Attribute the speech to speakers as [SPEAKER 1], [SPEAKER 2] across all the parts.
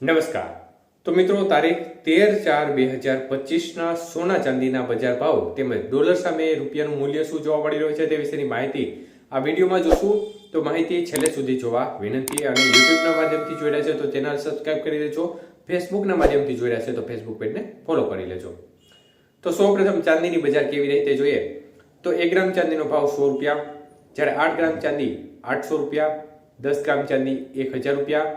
[SPEAKER 1] નમસ્કાર. તો મિત્રો, તારીખ 13/4/2025ના સોના ચાંદીના બજાર ભાવ તેમજ ડોલર સામે રૂપિયાનું મૂલ્ય શું જોવા મળી રહ્યું છે તે વિશેની માહિતી આ વિડીયોમાં જોશું. તો માહિતી છેલ્લે સુધી જોવા વિનંતી. અને યુટ્યુબના માધ્યમથી જોઈ રહ્યા છે તો ચેનલ સબસ્ક્રાઇબ કરી લેજો. ફેસબુકના માધ્યમથી જોઈ રહ્યા છે તો ફેસબુક પેજને ફોલો કરી લેજો. તો સૌપ્રથમ ચાંદીની બજાર કેવી રહી તે જોઈએ. તો 1 ગ્રામ ચાંદીનો ભાવ 100 રૂપિયા, જ્યારે 8 ગ્રામ ચાંદી 800 રૂપિયા, 10 ગ્રામ ચાંદી 1000 રૂપિયા,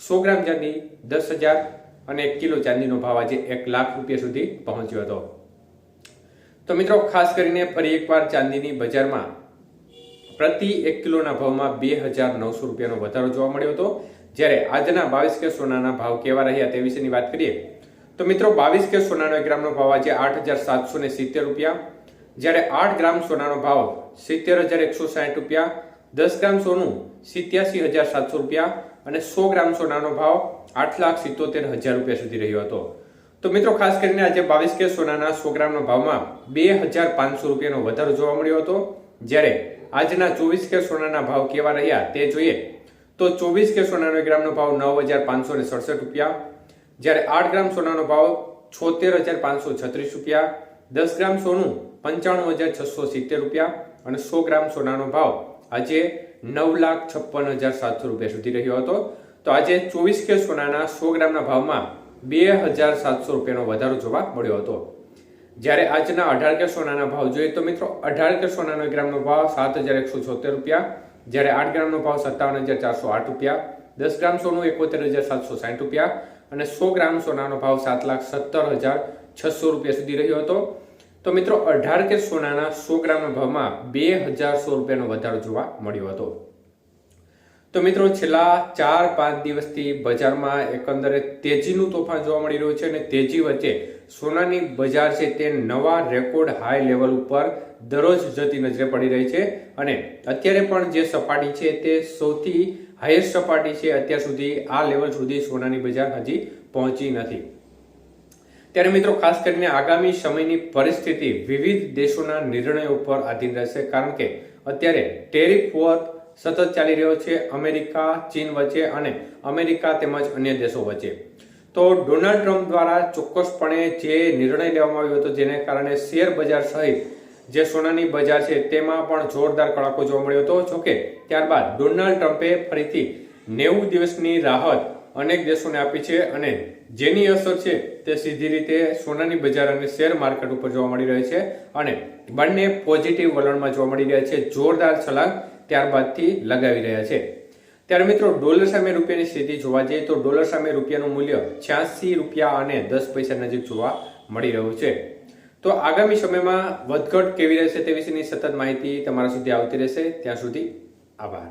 [SPEAKER 1] 100 ગ્રામ ચાંદી 10,000 અને 1 કિલો ચાંદીનો ભાવ આજે 1 લાખ રૂપિયા સુધી પહોંચ્યો હતો. તો મિત્રો, ખાસ કરીને ફરી એકવાર ચાંદીની બજારમાં પ્રતિ 1 કિલોના ભાવમાં 2,900 રૂપિયાનો વધારો જોવા મળ્યો હતો. જ્યારે આજના 22 કે સોનાના ભાવ કેવા રહ્યા તે વિશેની વાત કરીએ તો મિત્રો, 22 કે સોનાનો 1 ગ્રામનો ભાવ આજે 8,770 રૂપિયા, જ્યારે 8 ગ્રામ સોનાનો ભાવ 70,160 રૂપિયા, 10 ગ્રામ સોનું 87,700 રૂપિયા અને 100 ગ્રામ સોનાનો ભાવ 8,77,000 રૂપિયા સુધી રહ્યો હતો. તો મિત્રો, ખાસ કરીને આજે 22 કે સોનાના 100 ગ્રામના ભાવમાં 2,500 રૂપિયાનો વધારો જોવા મળ્યો હતો. જ્યારે આજના 24 કે સોનાના ભાવ કેવા રહ્યા તે જોઈએ તો 24 કે સોનાનો 1 ગ્રામનો ભાવ 9,567 રૂપિયા, જ્યારે 8 ગ્રામ સોનાનો ભાવ 76,536 રૂપિયા, 10 ગ્રામ સોનું 95,670 રૂપિયા અને 100 ગ્રામ સોનાનો ભાવ આજે 9,56,700 રૂપિયા સુધી રહ્યો હતો. તો આજે 24 કે સોનાના 100 ગ્રામના ભાવમાં 2,700 રૂપિયાનો વધારો જોવા મળ્યો હતો. જ્યારે આજના 18 કે સોનાના ભાવ જોઈએ તો મિત્રો, 18 કે સોનાનો 1 ગ્રામનો ભાવ 7,176 રૂપિયા, જ્યારે 8 ગ્રામનો ભાવ 57,408 રૂપિયા, 10 ગ્રામ સોનું 71,760 રૂપિયા અને 100 ગ્રામ સોનાનો ભાવ 7,70,600 રૂપિયા સુધી રહ્યો હતો. તો મિત્રો, 18 કે સોનાના 100 ગ્રામના ભાવમાં 2,100 રૂપિયાનો વધારો જોવા મળ્યો હતો. તો મિત્રો, છેલ્લા 4-5 દિવસથી બજારમાં એકંદરે તેજીનું તોફાન જોવા મળી રહ્યું છે અને તેજી વચ્ચે સોનાની બજાર છે તે નવા રેકોર્ડ હાઈ લેવલ ઉપર દરરોજ જતી નજરે પડી રહી છે. અને અત્યારે પણ જે સપાટી છે તે સૌથી હાઈએસ્ટ સપાટી છે અત્યાર સુધી. આ લેવલ સુધી સોનાની બજાર હજી પહોંચી નથી. ત્યારે મિત્રો, ખાસ કરીને આગામી સમયની પરિસ્થિતિ વિવિધ દેશોના નિર્ણયો ઉપર આધીન રહેશે. કારણ કે અત્યારે ટેરિફ વોર સતત ચાલી રહ્યો છે અમેરિકા ચીન વચ્ચે અને અમેરિકા તેમજ અન્ય દેશો વચ્ચે. તો ડોનાલ્ડ ટ્રમ્પ દ્વારા ચોક્કસપણે જે નિર્ણય લેવામાં આવ્યો હતો જેને કારણે શેર બજાર સહિત જે સોનાની બજાર છે તેમાં પણ જોરદાર કડાકો જોવા મળ્યો હતો. જોકે ત્યારબાદ ડોનાલ્ડ ટ્રમ્પે ફરીથી 90 દિવસની રાહત અનેક દેશોને આપી છે અને જેની અસર છે તે સીધી રીતે સોનાની બજાર અને શેર માર્કેટ ઉપર જોવા મળી રહી છે અને બંને પોઝિટિવ વલણમાં જોવા મળી રહ્યા છે. જોરદાર છલાંગ ત્યારબાદથી લગાવી રહ્યા છે. ત્યારે મિત્રો, ડોલર સામે રૂપિયાની સ્થિતિ જોવા જઈએ તો ડોલર સામે રૂપિયાનું મૂલ્ય 86 રૂપિયા અને 10 પૈસા નજીક જોવા મળી રહ્યું છે. તો આગામી સમયમાં વધઘટ કેવી રહેશે તે વિશેની સતત માહિતી તમારા સુધી આવતી રહેશે. ત્યાં સુધી આભાર.